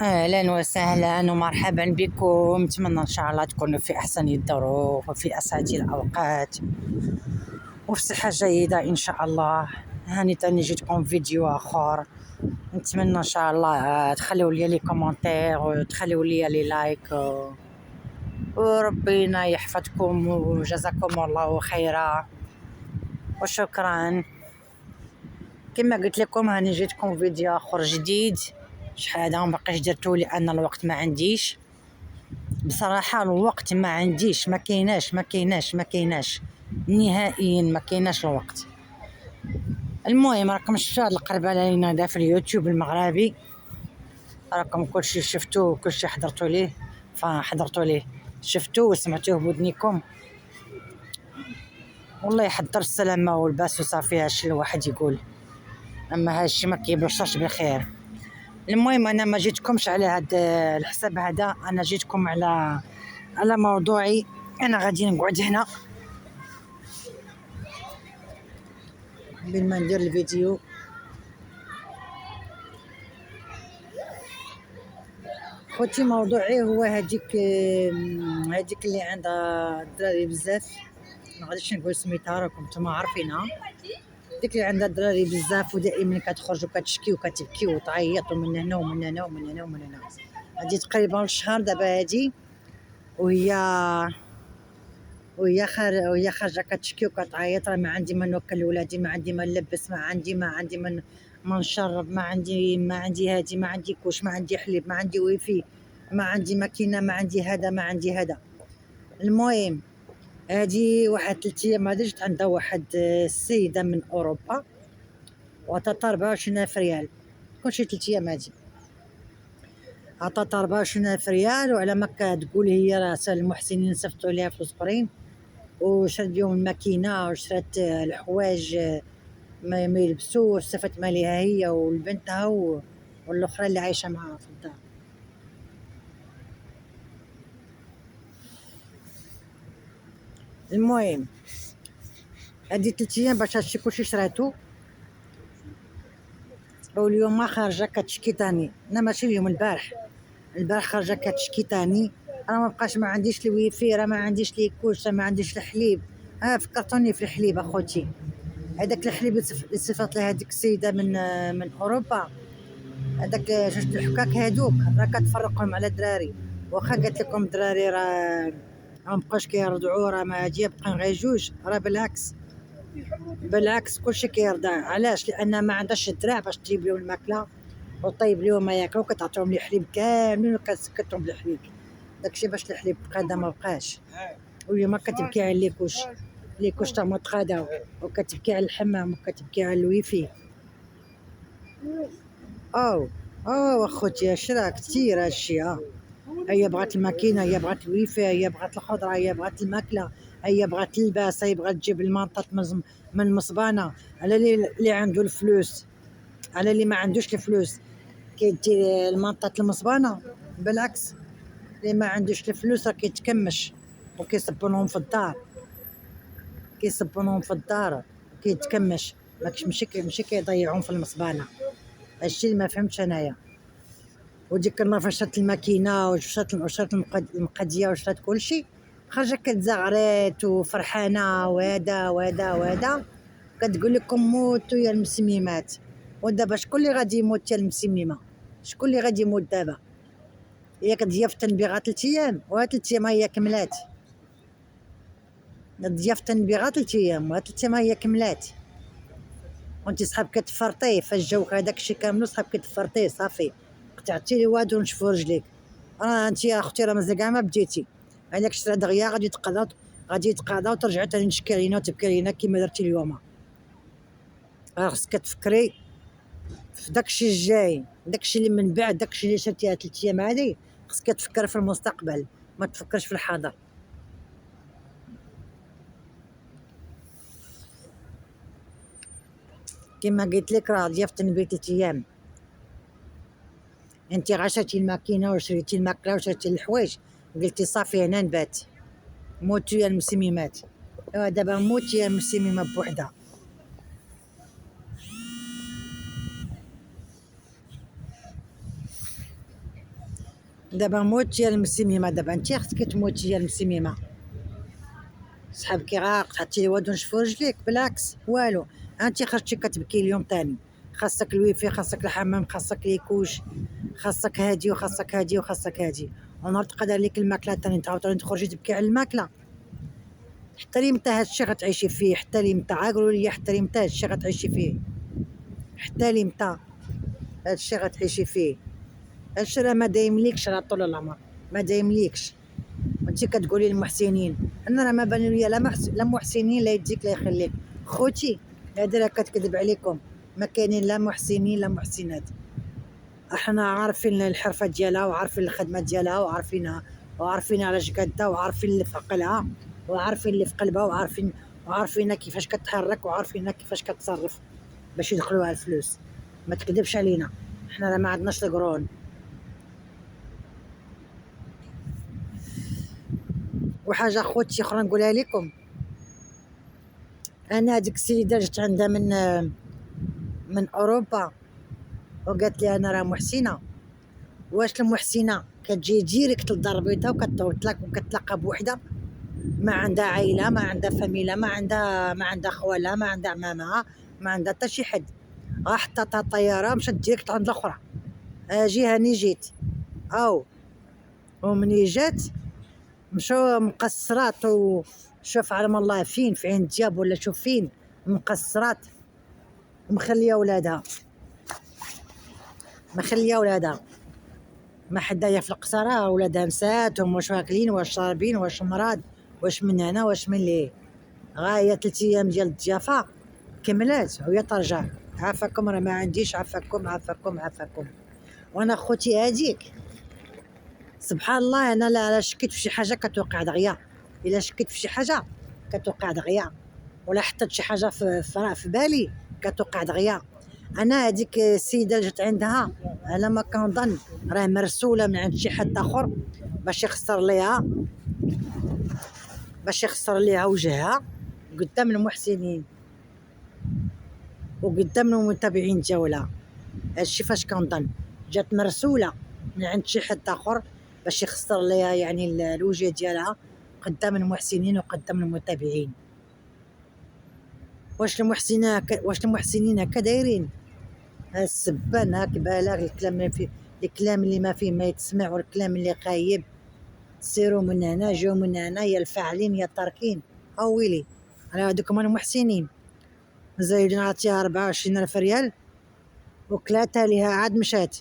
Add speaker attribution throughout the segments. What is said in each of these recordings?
Speaker 1: أهلا وسهلا ومرحبا بكم. نتمنى إن شاء الله تكونوا في أحسن الظروف وفي أسعد الأوقات وفي صحة جيدة إن شاء الله. هاني تاني جيتكم فيديو آخر. نتمنى إن شاء الله تخليوا لي لي كومنتير وتخليوا لي لي لايك وربنا يحفظكم وجزاكم الله خيرا وشكرا. كما قلت لكم هاني جيتكم فيديو آخر جديد. شحال هذا مبقيتش درتو لأن الوقت ما عنديش بصراحة. الوقت ما عنديش، ما كايناش نهائيا، ما كايناش الوقت. المهم راكم شفتوا هاد القربة اللي نادا في اليوتيوب المغربي، راكم كلشي شفتوه وكلشي حضرتوا ليه شفتوه وسمعتوه بودنيكم. والله يحضر السلامة والباس وصافي، هادشي الواحد يقول، اما هادشي ما كيبشرش بالخير. المهم انا ما جيتكمش على هاد الحساب هذا، انا جيتكم على موضوعي. انا غادي نقعد هنا قبل ما ندير الفيديو. خوتي موضوعي هو هذيك اللي عندها الدراري بزاف، ما غاديش نقول سميتها راكم نتوما عارفينها. ديك اللي عندها الدراري بزاف ودائما كتخرج وكتشكي وكتبكي وتعيط ومن هنا ومن هنا ومن هنا ومن هنا. هادي تقريبا شهر دابا هادي، وهي خارجه كتشكي وكتعيط. راه ما عندي ما نوكل لولادي، ما عندي ما نلبس، ما عندي ما نشرب، ما عندي هادي، ما عندي كوش، ما عندي حليب، ما عندي ويفي، ما عندي ماكينه، ما عندي هذا، ما عندي هذا. المهم هادي واحد 3 ايام هادي جات عندها واحد السيده من اوروبا وعطاتها 24,000 ريال. كلشي 3 ايام هادي عطاتها 24,000 ريال، وعلى ما كتقول هي راه المحسنين صيفطوا ليها فلوس اخرين، وشرات بهم الماكينه وشرات الحوايج ما يلبسوا، وصيفط مالها هي ولبنتها والاخرى اللي عايشه معها في الدار. المهم هادي 3 ايام باش هادشي كلشي شراتو، واليوم خارجه كتشكي تاني. انا ماشي اليوم، البارح خارجه كتشكي تاني. انا ما بقاش، ما عنديش الويفي، راه ما عنديش لي كوش، ما عنديش الحليب. فكرتوني في الحليب اخوتي. هذاك الحليب اللي صيفط لها هذيك السيده من اوروبا، هذاك جوج الحكاك هادوك راه كتفرقهم على الدراري. واخا قالت لكم الدراري راه ما بقاوش كيرضعوا، راه ما هادي بقى غير جوج، راه بالعكس كلشي كيرضع. علاش؟ لان ما عندهاش الدراع باش تجيب لهم الماكله وطيب لهم ما ياكلوا، كتعطيهم لي حليب كاملين وكتسكتهم بالحليب. داكشي باش الحليب بقى ما بقاش. واليوم كتبكي على ليكوش تا ما تقاداو، وكتبكي على الحمام، وكتبكي على الويفي. او اخوتي اش راه كثير هادشي. هي بغات الماكينه، هي بغات الويفي، هي بغات الخضره، هي بغات الماكله، هي بغات اللباس، هي بغات تجيب المنطط من المصبانه. على اللي عنده الفلوس، على اللي ما عندوش الفلوس كيدي المنطط المصبانه. بالعكس اللي ما عندوش الفلوس راه كيتكمش وكيصبونهم في الدار، وكيتكمش. ماشي كيضيعهم في المصبانه. هادشي اللي ما فهمتش انايا. وديك النهار فاش شرات الماكينه وشرات المقديه وشرات كلشي، خرجت كتزغريت وفرحانه وهذا كتقول لكم موتوا يا المسميمات. ودابا شكون اللي غادي يموت يا المسممه؟ شكون اللي غادي يموت دابا؟ هي كتضياف النبي 3 ايام، وها 3 ايام هي كملات. ضيافة النبي 3 ايام، وها 3 ايام هي كملات. وانت صحاب كتفرطيه فالجو هذاك الشيء كامل، صحاب كتفرطيه صافي قطعتي لي واد ونشفوا رجليك. انت يا اختي راه مازال كاع ما بديتي. هذاك الشيء دغيا غادي يتقاضى وترجعي تاني تشكي لينا وتبكي لينا كيما درتي اليوم. خصك تفكري في داكشي الجاي، داكشي اللي من بعد، داكشي اللي شرتيها 3 ايام هادي. خصك تفكر في المستقبل، ما تفكرش في الحاضر. كما قلت لك راه ضيافة النبي 3 ايام. انت غشتي الماكينه وشريتي الماكله وشريتي الحوايج، قلتي صافي هنا نبات. موتوا يا المسممات. دابا موت يا المسممه بوحدها. دابا موت يا المسميمه، دابا انت خصك تموتي يا المسميمه. صحابك غاق تحطي الواد ونشفو رجليك، بالعكس والو. انت خرجتي كتبكي اليوم تاني، خاصك الويفي، خاصك الحمام، خاصك ليكوش، خاصك هادي وخاصك هادي وخاصك هادي. ونهار تقدر ليك الماكله تاني تعاودي تخرجي تبكي على الماكله. حتى لمتى هادشي غتعيشي فيه؟ حتى لمتى؟ قولوا لي حتى لمتى هادشي غتعيشي فيه؟ حتى لمتى هادشي غتعيشي فيه؟ هادشي راه ما دايمليكش على طول العمر، ما دايمليكش. وانت كتقولي المحسنين، انا راه ما بان ليا لا محسنين لا يديك لا يخليك. خوتي هذا راه كتكذب عليكم، ما كاينين لا محسنين لا محسنات. احنا عارفين الحرفه ديالها وعارفين الخدمه ديالها وعارفين على جكدها وعارفين اللي في عقلها وعارفين اللي في قلبها وعارفين كيفاش كتحرك وعارفين كيفاش كتصرف باش يدخلوها الفلوس. ما تكذبش علينا، احنا راه ما عندناش القرون. وحاجه خوتي اخرى نقولها لكم، انا هذيك السيده جات عندها من اوروبا وقالت لي انا راه محسنه. واش المحسنه كتجي ديريكت للدار البيضاء وكتلاقى بوحده ما عندها عائله، ما عندها فاميله، ما عندها خوالها، ما عندها عمامها، ما عندها حتى شي حد، حطاتها الطياره مشات ديريكت عند الاخرى. اجي هاني جيت او ومني جات مشاو مقصرات، وشوف علم الله فين في عين الدياب ولا شوف فين مقصرات، مخليه ولادها ما حدايا في القصرة. ولادها نساتهم واش واكلين واش شاربين واش مراد واش من هنا واش من ليه. غاية 3 ايام ديال الضيافة كملات وهي ترجع. عافاكم، راه ما عنديش. عافاكم. وانا خوتي هاديك سبحان الله، انا لا شكيت في شي حاجه كتوقع دغيا، الا شكيت في شي حاجه كتوقع دغيا، ولا حطيت شي حاجه في بالي كتوقع دغيا. انا هذيك السيده اللي جات عندها على ما كنظن راه مرسوله من عند شي حد اخر باش يخسر ليها وجهها قدام المحسنين وقدام المتابعين ديالها. هادشي فاش كنظن جات مرسوله من عند شي حد اخر باش يخسر ليها يعني الوجه ديالها قدام المحسنين وقدام المتابعين. واش المحسنين هكا دايرين؟ السبان هاك بالغ، الكلام اللي ما فيه ما يتسمع، والكلام اللي خايب. سيروا من هنا جاو من هنا، يا الفاعلين يا التاركين. ويلي على هذوك هما المحسنين. زايدين عطيها 24,000 ريال وكلاتها ليها عاد مشات،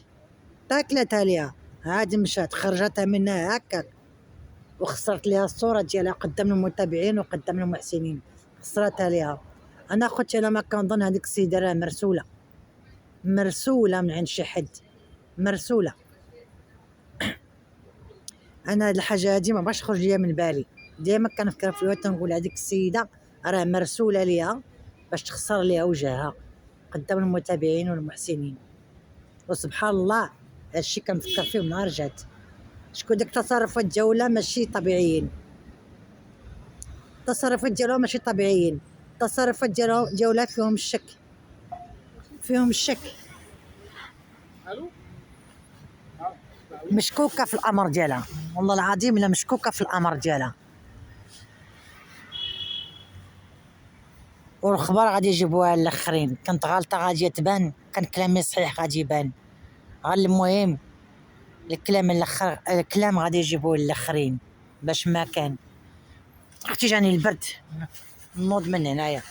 Speaker 1: تاكلتها ليها عاد مشات، خرجتها منها هكاك وخسرت ليها الصورة ديالها قدام المتابعين وقدام المحسنين، خسرتها ليها. انا خوتي انا ما كنظن هذيك السيده راه مرسوله من عند شي حد، مرسوله. انا هاد الحاجه هادي ما باش تخرج ليا من بالي، ديما كنفكر فيها تنقول هذيك السيده راه مرسوله ليها باش تخسر ليها وجهها قدام المتابعين والمحسنين. وسبحان الله هادشي كنفكر فيه نهار جات. شكون داك التصرفات ديالها ماشي طبيعيين، التصرفات ديالها ماشي طبيعيين، التصرفات ديالها فيهم الشك. مشكوكه في الامر ديالها، والله العظيم الا مشكوكه في الامر ديالها. والخبر غادي يجيبوها الاخرين، كنت غالطه غادي تبان، كان كلامي صحيح غادي يبان. المهم الكلام غادي يجيبوه الاخرين باش ما كان. اختي جاني البرد نوض من هنايا،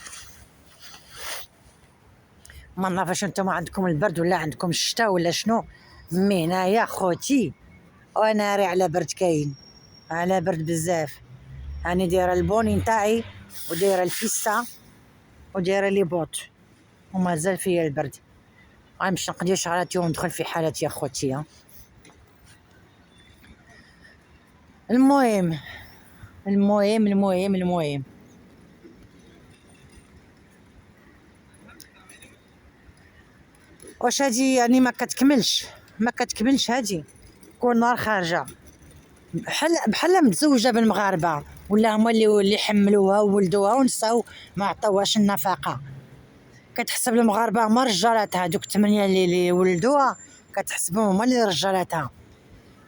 Speaker 1: ما نعرفش نتوما عندكم البرد ولا عندكم الشتاء ولا شنو. مي هنايا خوتي وانا راه على برد، كاين على برد بزاف. راني دايره البوني نتاعي ودايره الفيسا ودايره لي بوط ومازال فيا البرد. غنمشي نقضي شعراتي وندخل في حالتي يا خوتي. المهم واش هادي يعني ما كتكملش هادي. كل نهار خارجه بحال متزوجه بالمغاربه، ولا هما اللي حملوها وولدوها ونساو ما عطاوهاش النفقه. كتحسب المغاربه هما رجالاتها، دوك 8 اللي ولدوها كتحسبهم هما اللي رجالاتها.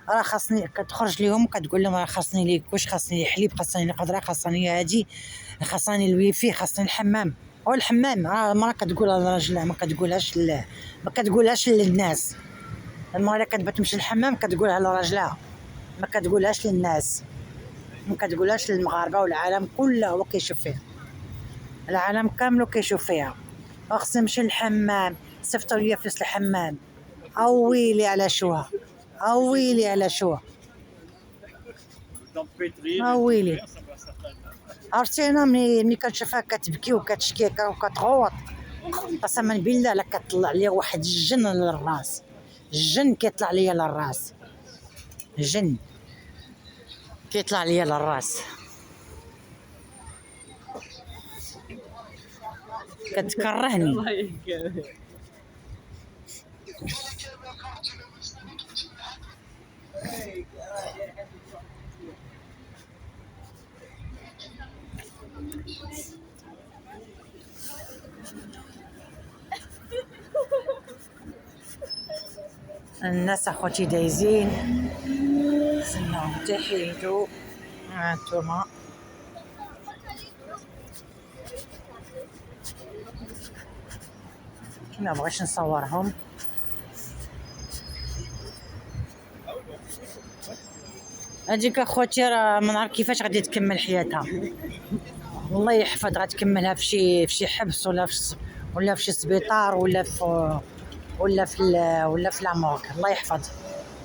Speaker 1: راه خاصني، كتخرج ليهم كتقول لهم راه خاصني لي كلشي، خاصني لي حليب، خاصني لي قدره، خاصني هادي، خاصني الويفي، خاصني الحمام. هو الحمام راه المراه كتقولها للراجل، ما كتقولهاش للناس. المراه اللي كتبغي تمشي للحمام كتقولها لراجلها، ما كتقولهاش للناس، ما كتقولهاش للمغاربه. والعالم كله هو كيشوف فيها، العالم كامل كيشوف فيها. خصني نمشي للحمام، صيفطوا لي فلوس الحمام. اويلي على شوها، اويلي على شوها، اويلي. عرفتي انا ملي كنشوفها كتبكي وكتشكي وكتغوط، قسما بالله لا كطلع لي واحد الجن للراس، الجن كيطلع ليا للراس، الجن كيطلع ليا للراس، كتكرهني. الناس اخوتي دايزين سنهم تحيدو. هانتوما ما بغيتش نصورهم. هاديك اخوتي راه ما نعرف كيفاش غادي تكمل حياتها، الله يحفظ، غتكملها في شي حبس ولا في شي سبيطار ولا في لامورك. الله يحفظ،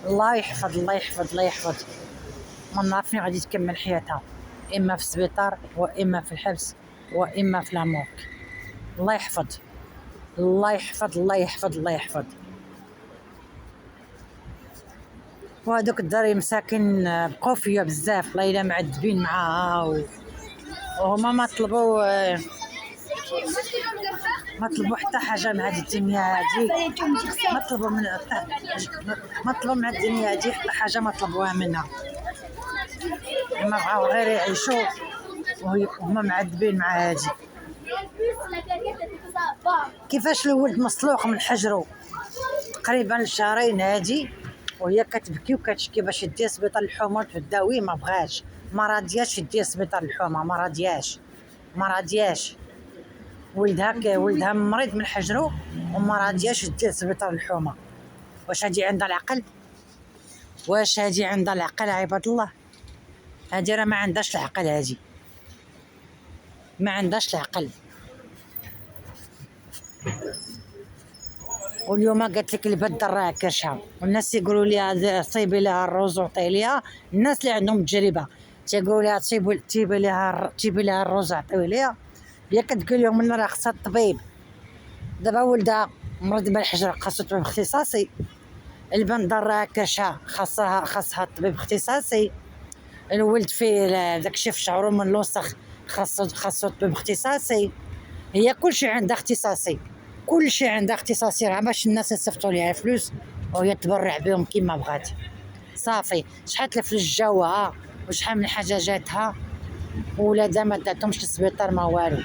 Speaker 1: الله يحفظ، الله يحفظ، الله يحفظ. ما نعرف فين غادي تكمل حياتها، اما في السبيطار واما في الحبس واما في لامورك. الله يحفظ، الله يحفظ، الله يحفظ، الله يحفظ. وهذوك الدراري مساكن بقاو فيا بزاف، الله الا معذبين معاها وهما ما طلبوا حتى حاجه مع هذه الدنيا هذه، ما طلبوا من الدنيا هذه حتى حاجه ما طلبوها منها، ما بغاو غير يعيشوا وهما معذبين مع هذه. كيفاش الولد مسلوق من حجرو تقريبا شهرين هذه، وهي كتبكي وكتشكي باش يديها سبيطار الحومه وتداوي، ما بغاش، ما رادياش يديها سبيطار الحومه، ما رادياش. ولدها مريض من حجرو وما رادياش يديها سبيطار الحومه. واش هادي عندها العقل؟ واش هادي عندها العقل عباد الله؟ هادي راه ما عندهاش العقل، هادي ما عندهاش العقل. واليوم قالت لك البد راه كرشها، والناس يقولوا لي صيبي لها الروز وعطي ليها. الناس اللي عندهم تجربه تيقولوا لها تجيبي لها الروز وعطيو ليها، هي كتقول لهم انا راه خصها الطبيب. دابا ولدها مرض بالحجر خاصو طبيب اختصاصي، البنت راه كرشها خاصها طبيب اختصاصي، الولد فيه داكشي في شعرو من الوسخ خاصو طبيب اختصاصي. هي كلشي عندها اختصاصي، كلشي عندها اختصاصي، راه باش الناس يصيفطوا ليها فلوس وهي تبرع بهم كيما بغات. صافي شحال الفلوس جاوها وشحال من حاجه جاتها، ولادها ما داتهمش للسبيطار ما والو.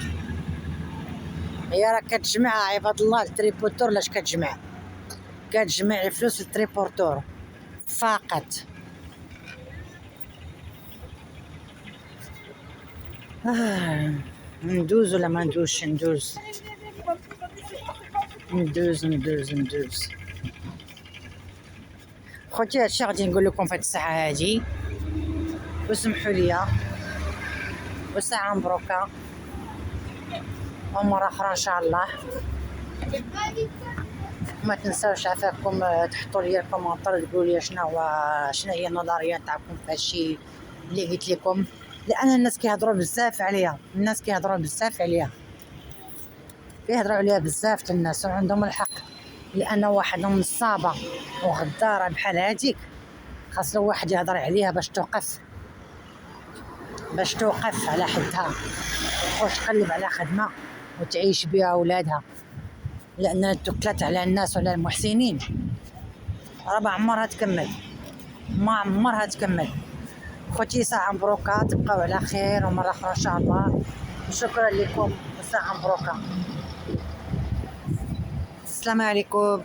Speaker 1: هي راه كتجمع عباد الله التريبورتور. لاش كتجمع الفلوس للتريبورتور فقط. ندوز ولا ما ندوزش؟ ندوز. خوتي هادشي غادي نقول لكم في هاد الساعه هادي، وسمحوا لي وساعه مبروكه ومره اخرى ان شاء الله. ما تنساوش عفاكم تحطوا لي الكومونتير تقولوا لي شنو هي النظريه تاعكم في هادشي اللي قلت لكم، لان الناس كيهضروا بزاف عليها، كيهضروا عليها بزاف الناس وعندهم الحق، لان واحد نصابه وغداره بحال هذيك خاص له واحد يهضر عليها باش توقف على حدها وتقلب على خدمه وتعيش بها اولادها، لان توكلت على الناس وعلى المحسنين راه ما عمرها تكمل. خوتي ساعه مبروكه، تبقاو على خير ومره اخرى ان شاء الله. شكرا لكم وساعه مبروكه. السلام عليكم.